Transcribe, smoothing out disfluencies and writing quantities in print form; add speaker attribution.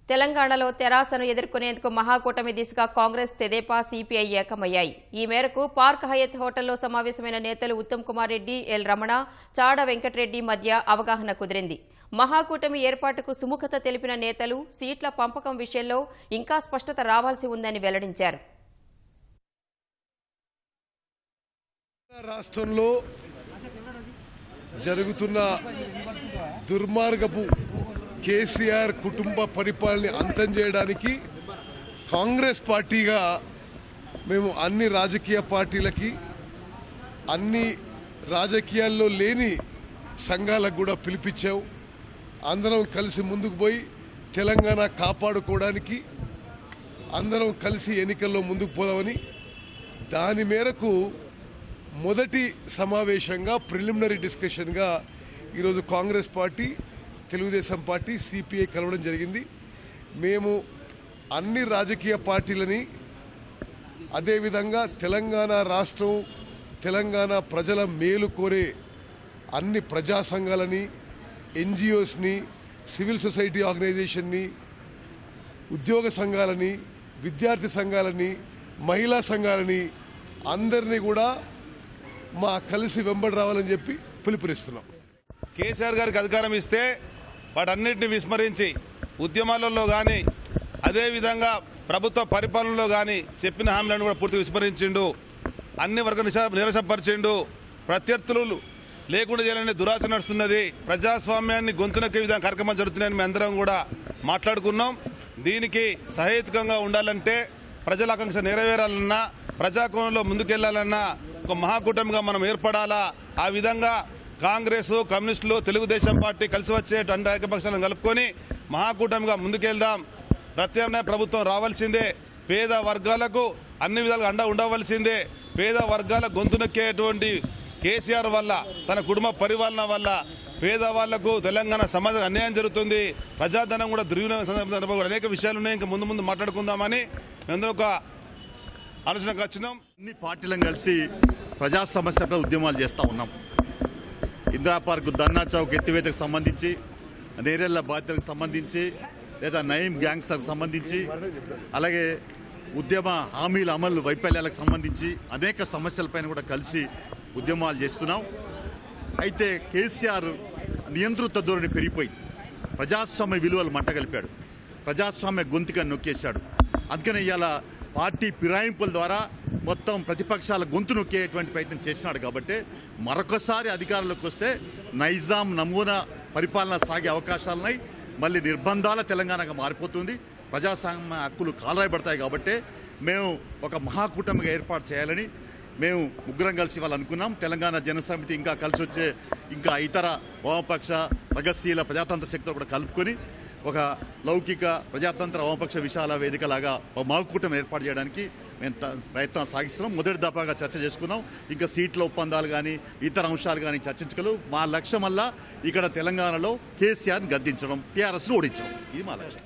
Speaker 1: తెలంగాణలో తెరాసను ఎదుర్కొనేందుకు మహాకూటమి దిశగా కాంగ్రెస్ తెదేపా సిపిఐ ఏకమయ్యాయి. ఈ మేరకు పార్క్ హయత్ హోటల్లో సమావేశమైన నేతలు ఉత్తమ్ కుమార్ రెడ్డి, ఎల్ రమణ, చాడ వెంకటరెడ్డి మధ్య అవగాహన కుదిరింది. మహాకూటమి ఏర్పాటుకు సుముఖత తెలిపిన నేతలు సీట్ల పంపకం విషయంలో ఇంకా స్పష్టత రావాల్సి ఉందని వెల్లడించారు.
Speaker 2: రాష్ట్రంలో జరుగుతున్న దుర్మార్గపు కేసీఆర్ కుటుంబ పరిపాలన అంతం చేయడానికి కాంగ్రెస్ పార్టీగా మేము అన్ని రాజకీయ పార్టీలకి, అన్ని రాజకీయాల్లో లేని సంఘాలకు కూడా పిలిపించాం. అందరం కలిసి ముందుకు పోయి తెలంగాణ కాపాడుకోవడానికి అందరం కలిసి ఎన్నికల్లో ముందుకు పోదామని, దాని మేరకు మొదటి సమావేశంగా ప్రిలిమినరీ డిస్కషన్గా ఈరోజు Congress party, Telugu Desam party, CPI కలవడం జరిగింది. మేము అన్ని రాజకీయ పార్టీలని, అదేవిధంగా తెలంగాణ రాష్ట్రం, తెలంగాణ ప్రజల మేలు కోరే అన్ని ప్రజా సంఘాలని, ఎన్జిఓస్ని, సివిల్ సొసైటీ ఆర్గనైజేషన్ని, ఉద్యోగ సంఘాలని, విద్యార్థి సంఘాలని, మహిళా సంఘాలని అందరినీ కూడా మా కలిసి వెంబడి రావాలని చెప్పి పిలుపునిస్తున్నాం.
Speaker 3: కేసీఆర్ గారికి అధికారం ఇస్తే వాటన్నిటిని విస్మరించి ఉద్యమాలలో కానీ, అదేవిధంగా ప్రభుత్వ పరిపాలనలో కానీ చెప్పిన హామీలను కూడా పూర్తి విస్మరించిండు. అన్ని వర్గాలు నిరసపరిచిండు. ప్రత్యర్థులు లేకుండా చేయాలనే దురాశ నడుస్తున్నది. ప్రజాస్వామ్యాన్ని గొంతునొక్కే విధంగా కార్యక్రమాలు జరుగుతున్నాయని మేము అందరం కూడా మాట్లాడుకున్నాం. దీనికి సహేతుకంగా ఉండాలంటే, ప్రజల ఆకాంక్ష నెరవేరాలన్నా, ప్రజాకోణంలో ముందుకెళ్లాలన్నా ఒక మహాకూటమిగా మనం ఏర్పడాలా. ఆ విధంగా కాంగ్రెస్, కమ్యూనిస్టులు, తెలుగుదేశం పార్టీ కలిసి వచ్చే అన్ని ఐక్యపక్షాలను కలుపుకొని మహాకూటమిగా ముందుకెళ్దాం. ప్రత్యామ్నాయ ప్రభుత్వం రావాల్సిందే. పేద వర్గాలకు అన్ని విధాలుగా అండ ఉండవలసిందే. పేద వర్గాల గొంతునొక్కేటువంటి కేసీఆర్ వల్ల, తన కుటుంబ పరిపాలన వల్ల పేదవాళ్లకు తెలంగాణ సమాజం అన్యాయం జరుగుతుంది. ప్రజాధనం కూడా దుర్వినియోగం, అనేక విషయాలు ఉన్నాయి. ఇంకా ముందు మాట్లాడుకుందామని అందరూ ఒక ఆలోచనకు వచ్చినాం.
Speaker 4: అన్ని పార్టీలను కలిసి ప్రజా సమస్యపై ఉద్యమాలు చేస్తూ ఉన్నాం. ఇందిరా పార్క్ ధర్నా చౌక్ ఎత్తివేతకు సంబంధించి, నేరెళ్ల బాధ్యతలకు సంబంధించి, లేదా నయీం గ్యాంగ్స్టర్కి సంబంధించి, అలాగే ఉద్యమ హామీల అమలు వైఫల్యాలకు సంబంధించి అనేక సమస్యలపైన కూడా కలిసి ఉద్యమాలు చేస్తున్నాం. అయితే కేసీఆర్ నియంతృత్వ ధోరణి పెరిగిపోయింది. ప్రజాస్వామ్య విలువలు మంటగలిపాడు. ప్రజాస్వామ్య గొంతుగా నొక్కేశాడు. అందుకని ఇవాళ పార్టీ ఫిరాయింపుల ద్వారా మొత్తం ప్రతిపక్షాల గొంతు నొక్కేటువంటి ప్రయత్నం చేసినాడు. కాబట్టి మరొకసారి అధికారంలోకి వస్తే నైజాం నమూనా పరిపాలన సాగే అవకాశాలున్నాయి. మళ్ళీ నిర్బంధాల తెలంగాణగా మారిపోతుంది. ప్రజాస్వామ్య హక్కులు కాలరాయబడతాయి. కాబట్టి మేము ఒక మహాకూటమిగా ఏర్పాటు చేయాలని మేము ముగ్గురం కలిసి వాళ్ళు అనుకున్నాం. తెలంగాణ జనసమితి ఇంకా కలిసి వచ్చే ఇంకా ఇతర వామపక్ష, ప్రగతిశీల, ప్రజాతంత్ర శక్తులు కూడా కలుపుకొని ఒక లౌకిక ప్రజాతంత్ర వామపక్ష విశాల వేదికలాగా ఒక మహాకూటమి ఏర్పాటు చేయడానికి మేము ప్రయత్నం సాగిస్తున్నాం. మొదటి దఫాగా చర్చ చేసుకున్నాం. ఇంకా సీట్ల ఒప్పందాలు కానీ ఇతర అంశాలు కానీ చర్చించగలవు. మా లక్ష్యం వల్ల ఇక్కడ తెలంగాణలో కేసీఆర్ని గద్దించడం, టీఆర్ఎస్ను ఓడించడం, ఇది మా లక్ష్యం.